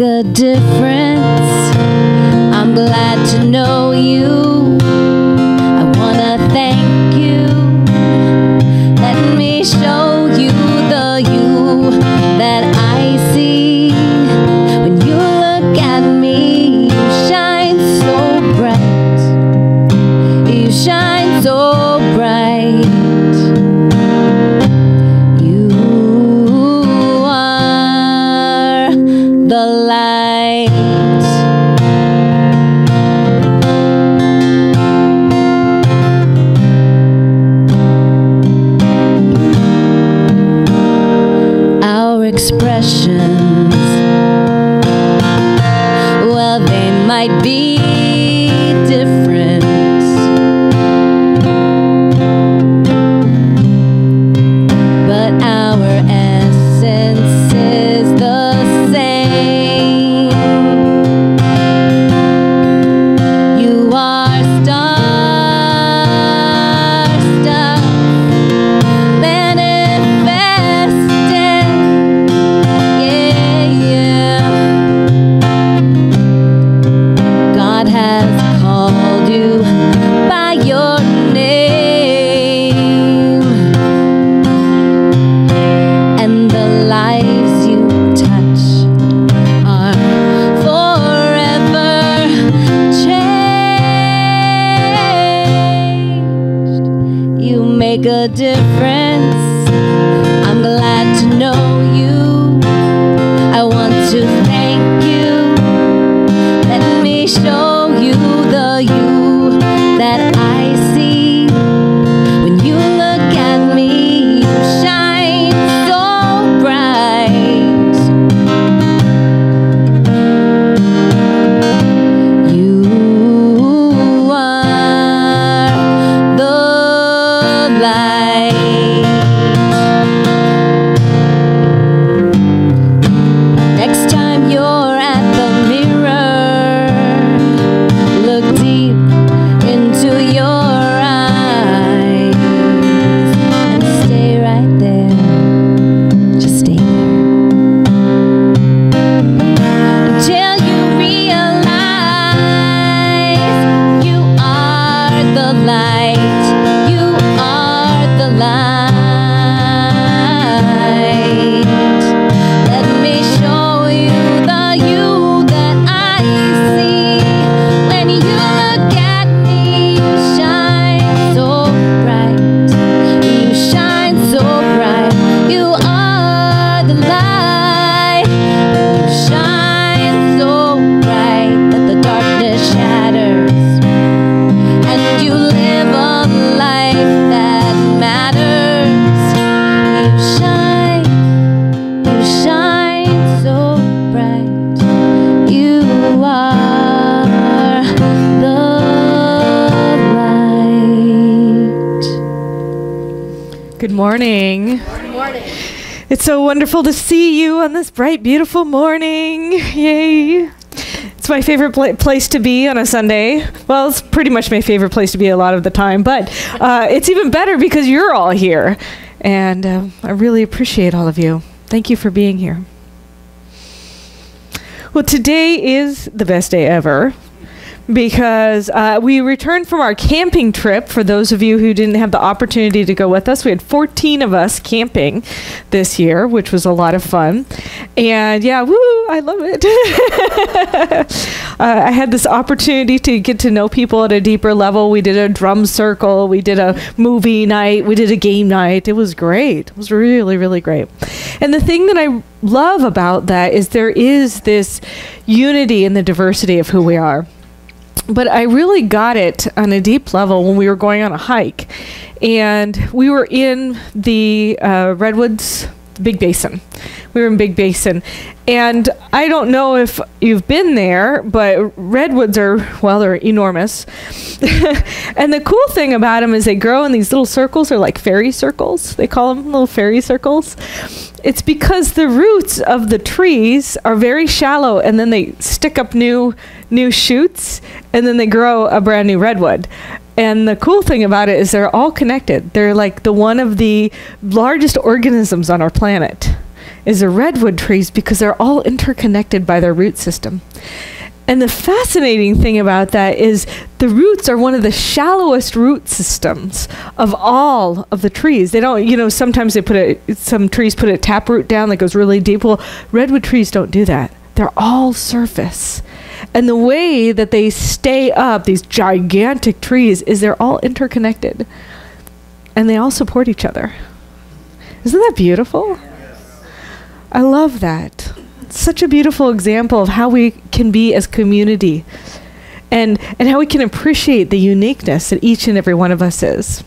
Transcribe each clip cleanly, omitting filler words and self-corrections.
a difference. I'm glad to know you. I wanna thank you. Let me show you the you that I see. When you look at me, you shine so bright. You shine so bright. You are the light. Our expressions, well, they might be different, but our essence is the same. You are star stuff manifested. Yeah, yeah. God has called you by your name, and the lives you touch are forever changed. You make a difference. I'm glad to know you. I want to thank you. Let me show you the you that I see. When you look at me, you shine so bright. You are the light. Next time you're at the mirror, look deep into your eyes and stay right there. Just stay there until you realize you are the light. You are the light. Let me show you the you that I see. When you look at me, you shine so bright. You shine so bright. You are the light. You shine so bright that the darkness shatters, and you live a life that matters. You shine so bright. You are the light. Good morning. Good morning. It's so wonderful to see you on this bright, beautiful morning. Yay. It's my favorite place to be on a Sunday. Well, it's pretty much my favorite place to be a lot of the time, but it's even better because you're all here. And I really appreciate all of you. Thank you for being here. Well, today is the best day ever because we returned from our camping trip. For those of you who didn't have the opportunity to go with us, we had 14 of us camping this year, which was a lot of fun. And yeah, woo, I love it. I had this opportunity to get to know people at a deeper level. We did a drum circle. We did a movie night. We did a game night. It was great. It was really, really great. And the thing that I love about that is there is this unity in the diversity of who we are. But I really got it on a deep level when we were going on a hike. And we were in the Redwoods, Big Basin. We were in Big Basin. And I don't know if you've been there, but redwoods are, well, they're enormous. And the cool thing about them is they grow in these little circles, or like fairy circles. They call them little fairy circles. It's because the roots of the trees are very shallow, and then they stick up new shoots, and then they grow a brand new redwood. And the cool thing about it is they're all connected. They're like one of the largest organisms on our planet. is the redwood trees because they're all interconnected by their root system. And the fascinating thing about that is the roots are one of the shallowest root systems of all of the trees. They don't, you know, sometimes some trees put a taproot down that goes really deep. Well, redwood trees don't do that. They're all surface. And the way that they stay up, these gigantic trees, is they're all interconnected. And they all support each other. Isn't that beautiful? I love that. It's such a beautiful example of how we can be as community and how we can appreciate the uniqueness that each and every one of us is.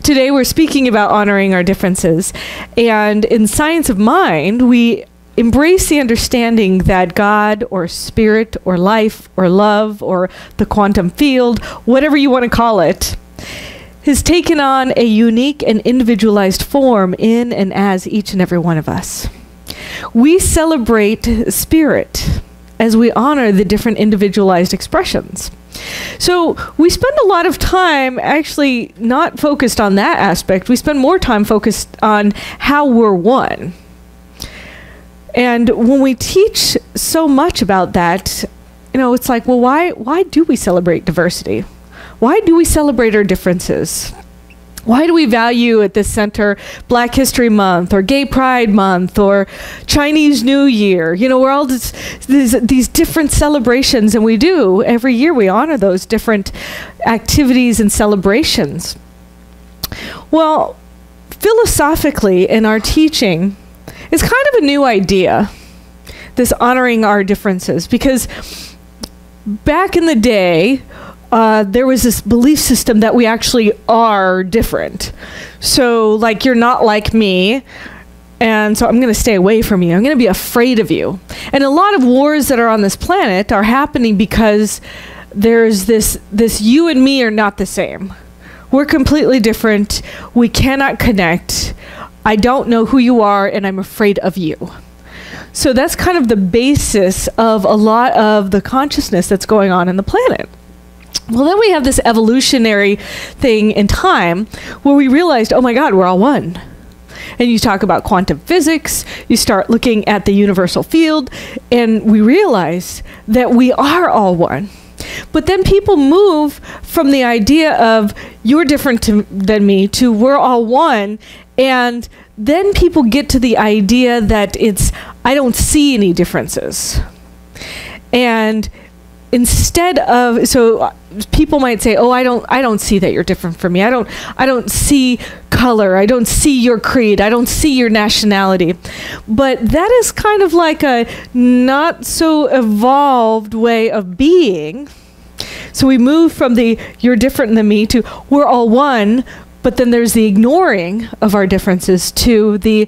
Today we're speaking about honoring our differences. And in Science of Mind, we embrace the understanding that God or spirit or life or love or the quantum field, whatever you want to call it, has taken on a unique and individualized form in and as each and every one of us. We celebrate spirit as we honor the different individualized expressions. So we spend a lot of time actually not focused on that aspect. We spend more time focused on how we're one. And when we teach so much about that, you know, it's like, well, why do we celebrate diversity? Why do we celebrate our differences? Why do we value at this center Black History Month or Gay Pride Month or Chinese New Year? You know, we're all these different celebrations, and we do. Every year we honor those different activities and celebrations. Well, philosophically in our teaching, it's kind of a new idea, this honoring our differences, because back in the day, there was this belief system that we actually are different. So, like, you're not like me, and so I'm going to stay away from you. I'm going to be afraid of you. And a lot of wars that are on this planet are happening because there's this you and me are not the same. We're completely different. We cannot connect. I don't know who you are, and I'm afraid of you. So that's kind of the basis of a lot of the consciousness that's going on in the planet. Well, then we have this evolutionary thing in time where we realized, oh my God, we're all one. And you talk about quantum physics, you start looking at the universal field, and we realize that we are all one. But then people move from the idea of you're different than me to we're all one, and then people get to the idea that it's I don't see any differences. And instead of, so people might say, oh, I don't see that you're different from me. I don't see color. I don't see your creed. I don't see your nationality. But that is kind of like a not so evolved way of being. So we move from the you're different than me to we're all one, but then there's the ignoring of our differences to the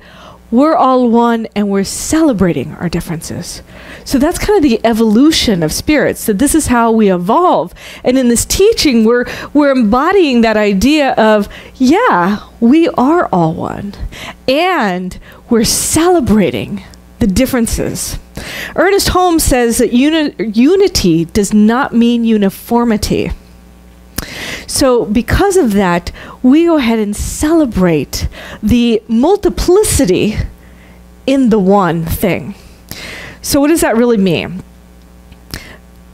we're all one and we're celebrating our differences. So that's kind of the evolution of spirits. So this is how we evolve. And in this teaching, we're embodying that idea of, yeah, we are all one. And we're celebrating the differences. Ernest Holmes says that unity does not mean uniformity. So because of that, we go ahead and celebrate the multiplicity in the one thing. So what does that really mean?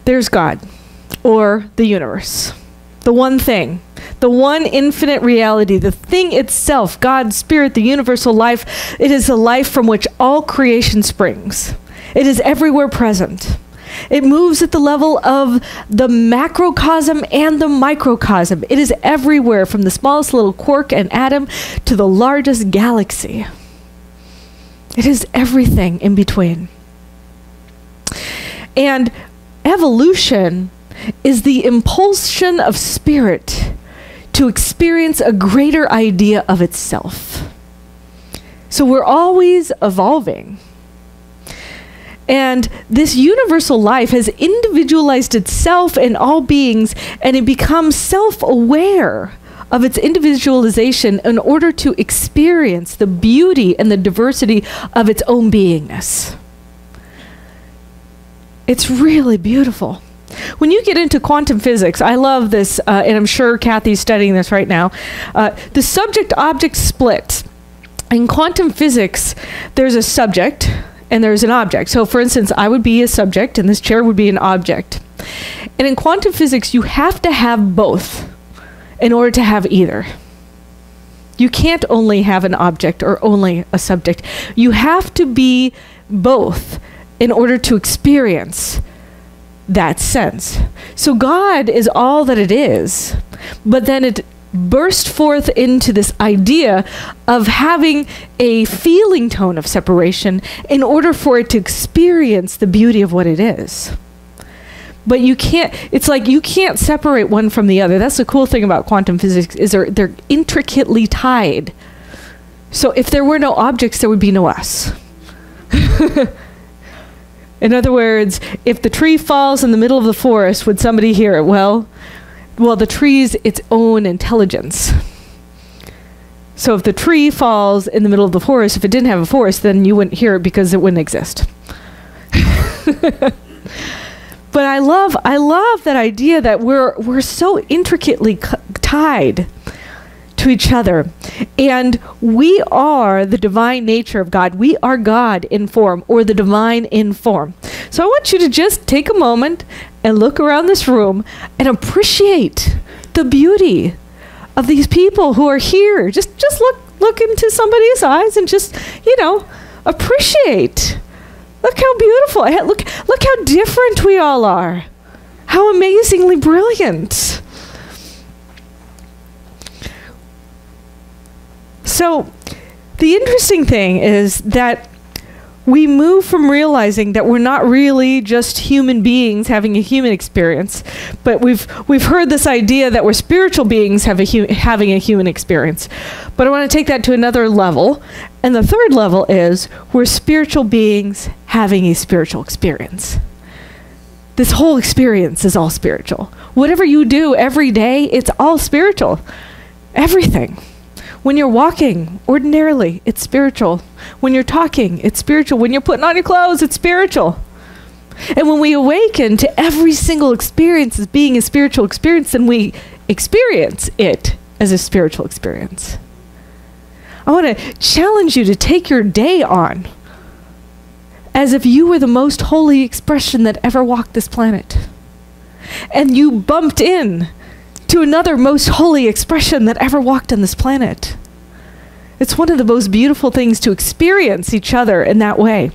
There's God, or the universe, the one thing, the one infinite reality, the thing itself, God, spirit, the universal life. It is the life from which all creation springs. It is everywhere present. It moves at the level of the macrocosm and the microcosm. It is everywhere, from the smallest little quark and atom to the largest galaxy. It is everything in between. And evolution is the impulsion of spirit to experience a greater idea of itself. So we're always evolving. And this universal life has individualized itself in all beings, and it becomes self-aware of its individualization in order to experience the beauty and the diversity of its own beingness. It's really beautiful. When you get into quantum physics, I love this, and I'm sure Kathy's studying this right now, the subject-object split. in quantum physics, there's a subject and there's an object. So for instance, I would be a subject and this chair would be an object. And in quantum physics, you have to have both in order to have either. You can't only have an object or only a subject. You have to be both in order to experience that sense. So God is all that it is, but then it burst forth into this idea of having a feeling tone of separation in order for it to experience the beauty of what it is. But you can't, it's like you can't separate one from the other. That's the cool thing about quantum physics, is they're intricately tied. So if there were no objects, there would be no us. In other words, if the tree falls in the middle of the forest, would somebody hear it? Well, the tree's its own intelligence. So if the tree falls in the middle of the forest, if it didn't have a forest, then you wouldn't hear it because it wouldn't exist. But I love that idea that we're so intricately tied to each other, and we are the divine nature of God. We are God in form, or the divine in form. So I want you to just take a moment and look around this room and appreciate the beauty of these people who are here. Just look into somebody's eyes and just, appreciate. Look how beautiful. Look how different we all are. How amazingly brilliant. So the interesting thing is that we move from realizing that we're not really just human beings having a human experience, but we've heard this idea that we're spiritual beings having a human experience. But I want to take that to another level. And the third level is we're spiritual beings having a spiritual experience. This whole experience is all spiritual. Whatever you do every day, it's all spiritual. Everything. When you're walking, ordinarily, it's spiritual. When you're talking, it's spiritual. When you're putting on your clothes, it's spiritual. And when we awaken to every single experience as being a spiritual experience, then we experience it as a spiritual experience. I want to challenge you to take your day on as if you were the most holy expression that ever walked this planet. And you bumped in to another most holy expression that ever walked on this planet. It's one of the most beautiful things to experience each other in that way.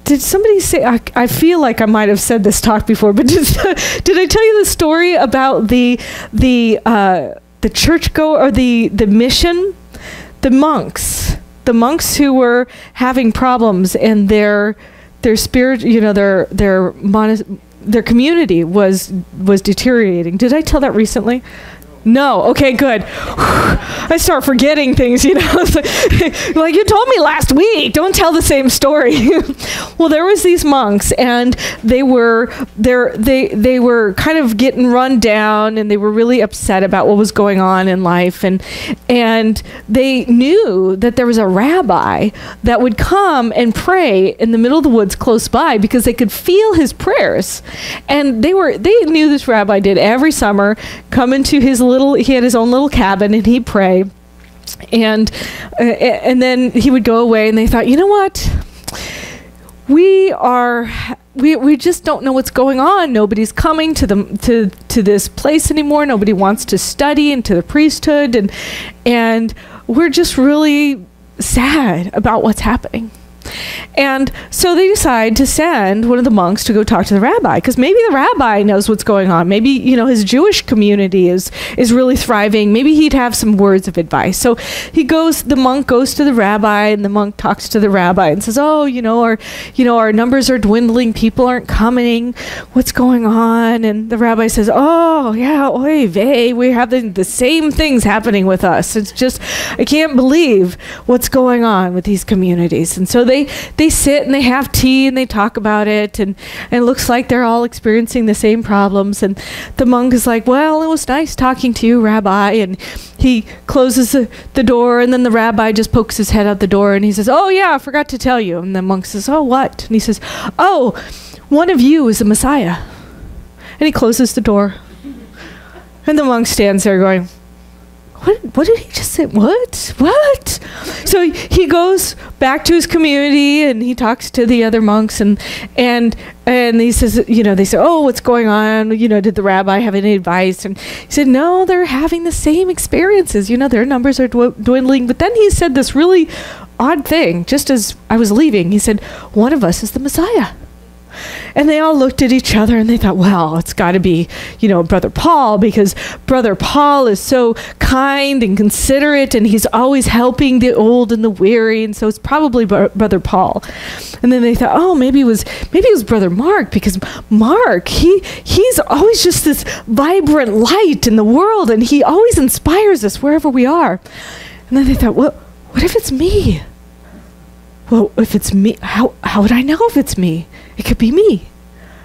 Did somebody say, I feel like I might have said this talk before, but did I tell you the story about the church or the mission? The monks who were having problems in their spirit, their community was deteriorating. Did I tell that recently? No. Okay, good. I start forgetting things, like you told me last week. Don't tell the same story. Well, there was these monks, and they were kind of getting run down, and they were really upset about what was going on in life, and they knew that there was a rabbi that would come and pray in the middle of the woods close by because they could feel his prayers, and they knew this rabbi did every summer come into his he had his own little cabin, and he'd pray, and then he would go away, and they thought, you know what, we just don't know what's going on. Nobody's coming to this place anymore. Nobody wants to study into the priesthood, and we're just really sad about what's happening. And so they decide to send one of the monks to go talk to the rabbi, because maybe the rabbi knows what's going on. Maybe, his Jewish community is really thriving. Maybe he'd have some words of advice. So the monk goes to the rabbi, and the monk talks to the rabbi and says, our numbers are dwindling. People aren't coming. What's going on? And the rabbi says, oh yeah, oy vey, we're having the same things happening with us. It's just, I can't believe what's going on with these communities. And so they sit and they have tea and they talk about it, and it looks like they're all experiencing the same problems. And the monk is like, well, it was nice talking to you, Rabbi. And he closes the door, and then the rabbi just pokes his head out the door, and he says, oh yeah, I forgot to tell you. And the monk says, oh, what? And he says, oh, one of you is the Messiah. And he closes the door. And the monk stands there going, what did he just say? What? So he goes back to his community and he talks to the other monks and he says, they say, oh, what's going on? Did the rabbi have any advice? And he said, no, they're having the same experiences. Their numbers are dwindling. But then he said this really odd thing, just as I was leaving. He said, one of us is the Messiah. And they all looked at each other and they thought, well, it's got to be, Brother Paul, because Brother Paul is so kind and considerate and he's always helping the old and the weary. And so it's probably Brother Paul. And then they thought, oh, maybe it was Brother Mark, because Mark, he's always just this vibrant light in the world and he always inspires us wherever we are. And then they thought, well, what if it's me? Well, if it's me, how would I know if it's me? It could be me.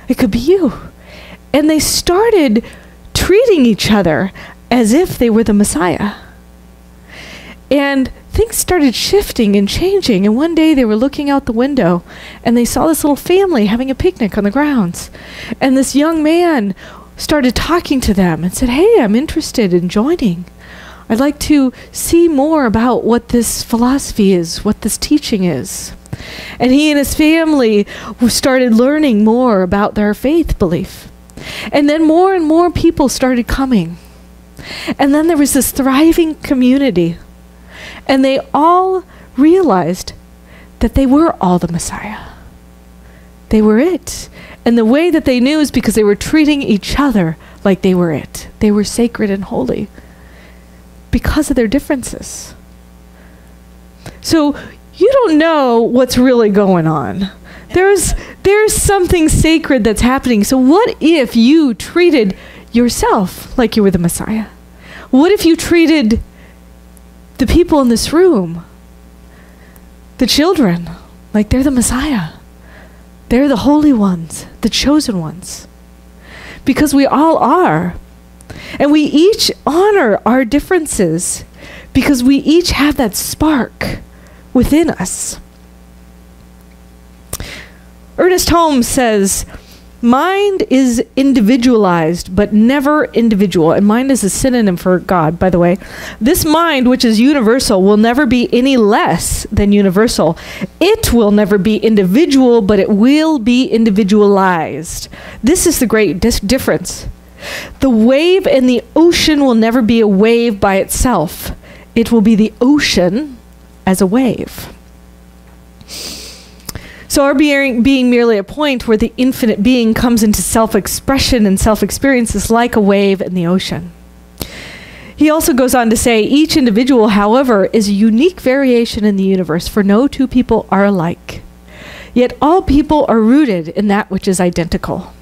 It could be you. And they started treating each other as if they were the Messiah. And things started shifting and changing. And one day they were looking out the window and they saw this little family having a picnic on the grounds. And this young man started talking to them and said, hey, I'm interested in joining. I'd like to see more about what this philosophy is, what this teaching is. And he and his family started learning more about their faith belief. And then more and more people started coming. And then there was this thriving community. And they all realized that they were all the Messiah. They were it. And the way that they knew is because they were treating each other like they were it. They were sacred and holy because of their differences. So you don't know what's really going on. There's something sacred that's happening. So what if you treated yourself like you were the Messiah? What if you treated the people in this room, the children, like they're the Messiah? They're the holy ones, the chosen ones. Because we all are. And we each honor our differences because we each have that spark within us. Ernest Holmes says, mind is individualized, but never individual. And mind is a synonym for God, by the way. This mind, which is universal, will never be any less than universal. It will never be individual, but it will be individualized. This is the great difference. The wave in the ocean will never be a wave by itself. It will be the ocean as a wave. So our being merely a point where the infinite being comes into self-expression and self-experience is like a wave in the ocean. He also goes on to say, each individual, however, is a unique variation in the universe, for no two people are alike. Yet all people are rooted in that which is identical.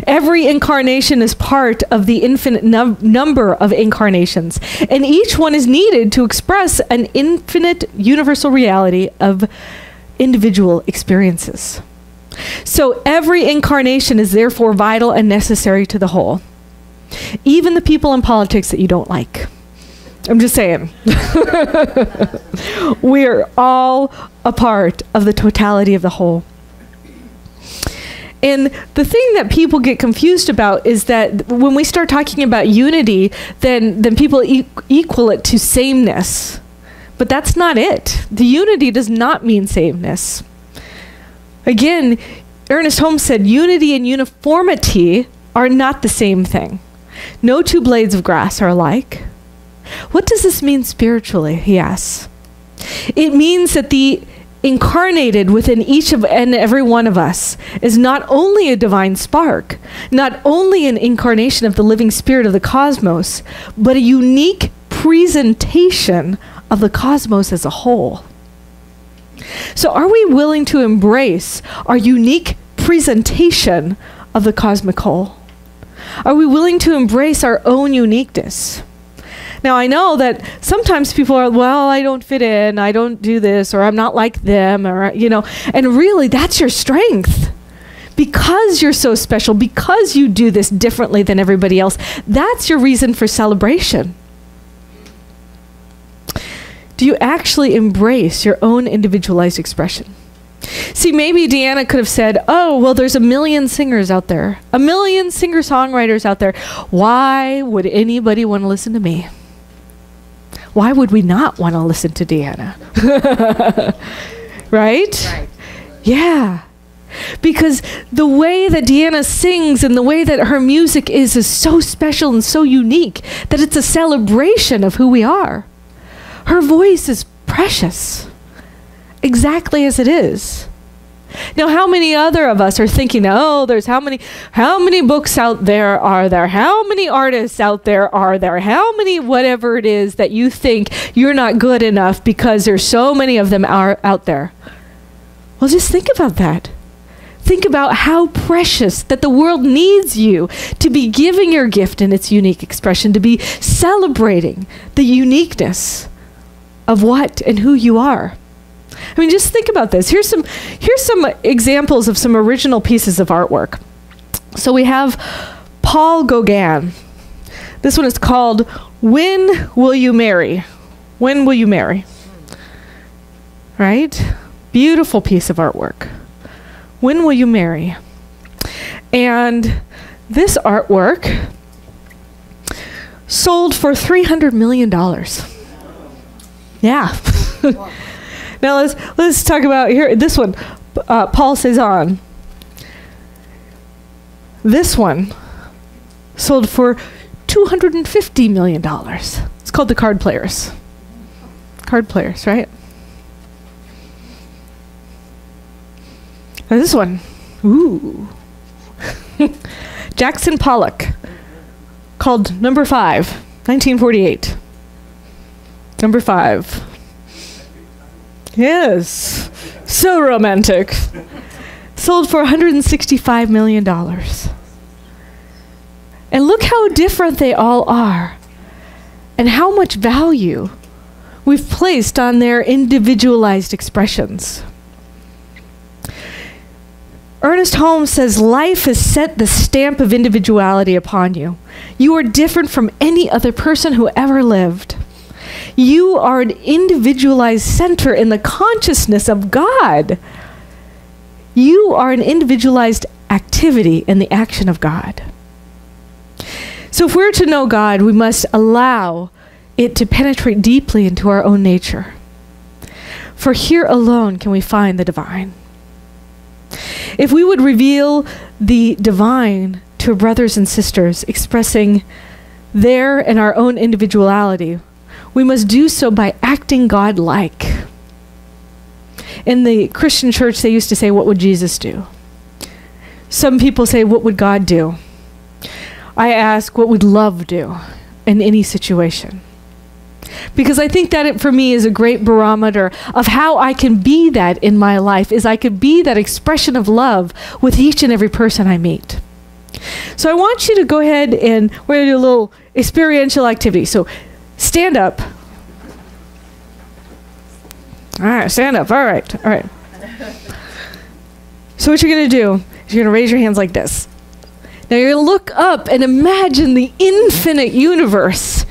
Every incarnation is part of the infinite number of incarnations, and each one is needed to express an infinite universal reality of individual experiences. So every incarnation is therefore vital and necessary to the whole. Even the people in politics that you don't like. I'm just saying. We're all a part of the totality of the whole. And the thing that people get confused about is that when we start talking about unity, then people equal it to sameness. But that's not it. The unity does not mean sameness. Again, Ernest Holmes said, unity and uniformity are not the same thing. No two blades of grass are alike. What does this mean spiritually, he asks. It means that the incarnated within each and every one of us is not only a divine spark, not only an incarnation of the living spirit of the cosmos, but a unique presentation of the cosmos as a whole. So are we willing to embrace our unique presentation of the cosmic whole? Are we willing to embrace our own uniqueness? Now, I know that sometimes people are, well, I don't fit in, I don't do this, or I'm not like them, or, and really that's your strength. Because you're so special, because you do this differently than everybody else, that's your reason for celebration. Do you actually embrace your own individualized expression? See, maybe Deanna could have said, oh, well, there's a million singers out there, a million singer-songwriters out there. Why would anybody want to listen to me? why would we not want to listen to Deanna? Right? Yeah. Because the way that Deanna sings and the way that her music is so special and so unique that it's a celebration of who we are. Her voice is precious, exactly as it is. Now, how many other of us are thinking, oh, there's how many books out there are there? How many artists out there are there? How many whatever it is that you think you're not good enough because there's so many of them are out there? Well, just think about that. Think about how precious that the world needs you to be giving your gift in its unique expression, to be celebrating the uniqueness of what and who you are. I mean, just think about this. Here's some examples of some original pieces of artwork. So we have Paul Gauguin. This one is called When Will You Marry? When Will You Marry? Right? Beautiful piece of artwork. When Will You Marry? And this artwork sold for $300 million. Yeah. Now let's talk about here. This one, Paul Cézanne. This one sold for $250 million. It's called The Card Players. Card Players, right? Now this one, ooh, Jackson Pollock, called Number 5, 1948. Number 5. Yes, so romantic. Sold for $165 million. And look how different they all are, and how much value we've placed on their individualized expressions. Ernest Holmes says, life has set the stamp of individuality upon you. You are different from any other person who ever lived. You are an individualized center in the consciousness of God. You are an individualized activity in the action of God. So if we're to know God, we must allow it to penetrate deeply into our own nature. For here alone can we find the divine. If we would reveal the divine to our brothers and sisters, expressing their and our own individuality, we must do so by acting God-like. In the Christian church, they used to say, what would Jesus do? Some people say, what would God do? I ask, what would love do in any situation? Because I think that it, for me, is a great barometer of how I can be that in my life, is I could be that expression of love with each and every person I meet. So I want you to go ahead and we're going to do a little experiential activity. So stand up. All right, stand up. All right, all right. So what you're going to do is you're going to raise your hands like this. Now you're going to look up and imagine the infinite universe.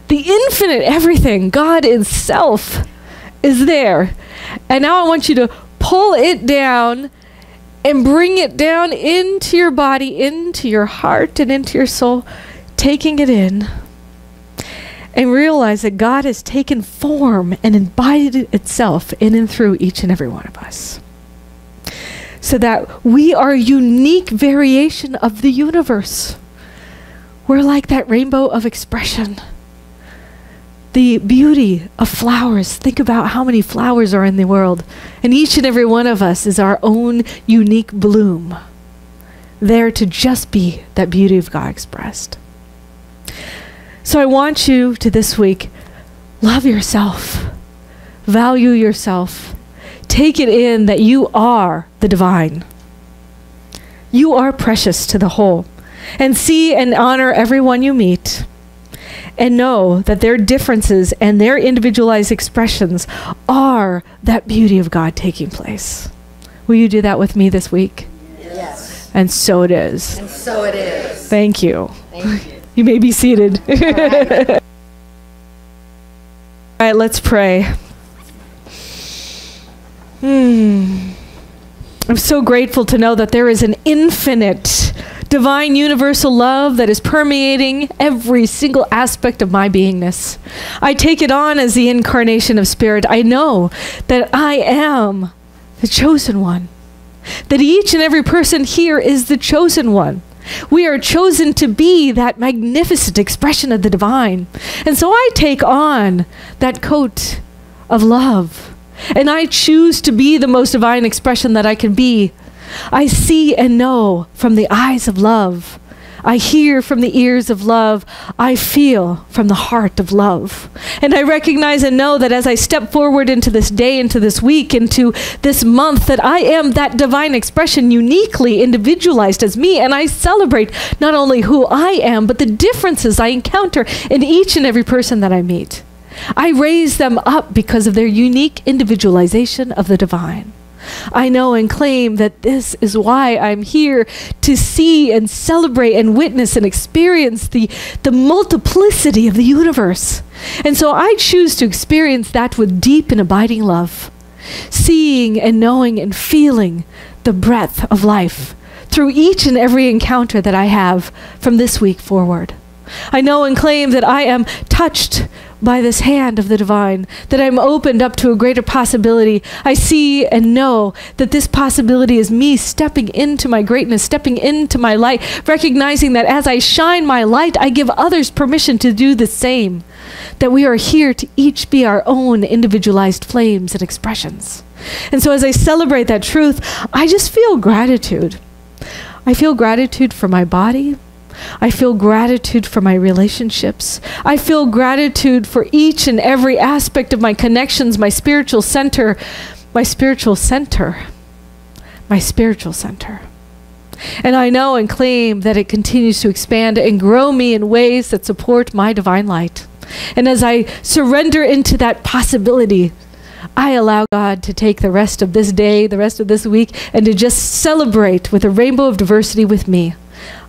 The infinite everything, God itself, is there. And now I want you to pull it down and bring it down into your body, into your heart, and into your soul, taking it in. And realize that God has taken form and embodied itself in and through each and every one of us. So that we are a unique variation of the universe. We're like that rainbow of expression. The beauty of flowers. Think about how many flowers are in the world. And each and every one of us is our own unique bloom, there to just be that beauty of God expressed. So I want you to this week, love yourself, value yourself, take it in that you are the divine. You are precious to the whole. And see and honor everyone you meet. And know that their differences and their individualized expressions are that beauty of God taking place. Will you do that with me this week? Yes. And so it is. And so it is. Thank you. Thank you. You may be seated. All right, let's pray. I'm so grateful to know that there is an infinite divine universal love that is permeating every single aspect of my beingness. I take it on as the incarnation of Spirit. I know that I am the chosen one, that each and every person here is the chosen one. We are chosen to be that magnificent expression of the divine. And so I take on that coat of love, and I choose to be the most divine expression that I can be. I see and know from the eyes of love. I hear from the ears of love. I feel from the heart of love. And I recognize and know that as I step forward into this day, into this week, into this month, that I am that divine expression, uniquely individualized as me. And I celebrate not only who I am, but the differences I encounter in each and every person that I meet. I raise them up because of their unique individualization of the divine. I know and claim that this is why I'm here, to see and celebrate and witness and experience the multiplicity of the universe. And so I choose to experience that with deep and abiding love, seeing and knowing and feeling the breath of life through each and every encounter that I have from this week forward. I know and claim that I am touched by this hand of the divine, that I'm opened up to a greater possibility. I see and know that this possibility is me stepping into my greatness, stepping into my light, recognizing that as I shine my light, I give others permission to do the same, that we are here to each be our own individualized flames and expressions. And so as I celebrate that truth, I just feel gratitude. I feel gratitude for my body. I feel gratitude for my relationships. I feel gratitude for each and every aspect of my connections, my spiritual center, my spiritual center, my spiritual center. And I know and claim that it continues to expand and grow me in ways that support my divine light. And as I surrender into that possibility, I allow God to take the rest of this day, the rest of this week, and to just celebrate with a rainbow of diversity with me.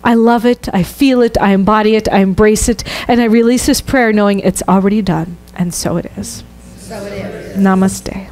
I love it, I feel it, I embody it, I embrace it, and I release this prayer knowing it's already done, and so it is. So it is. Namaste.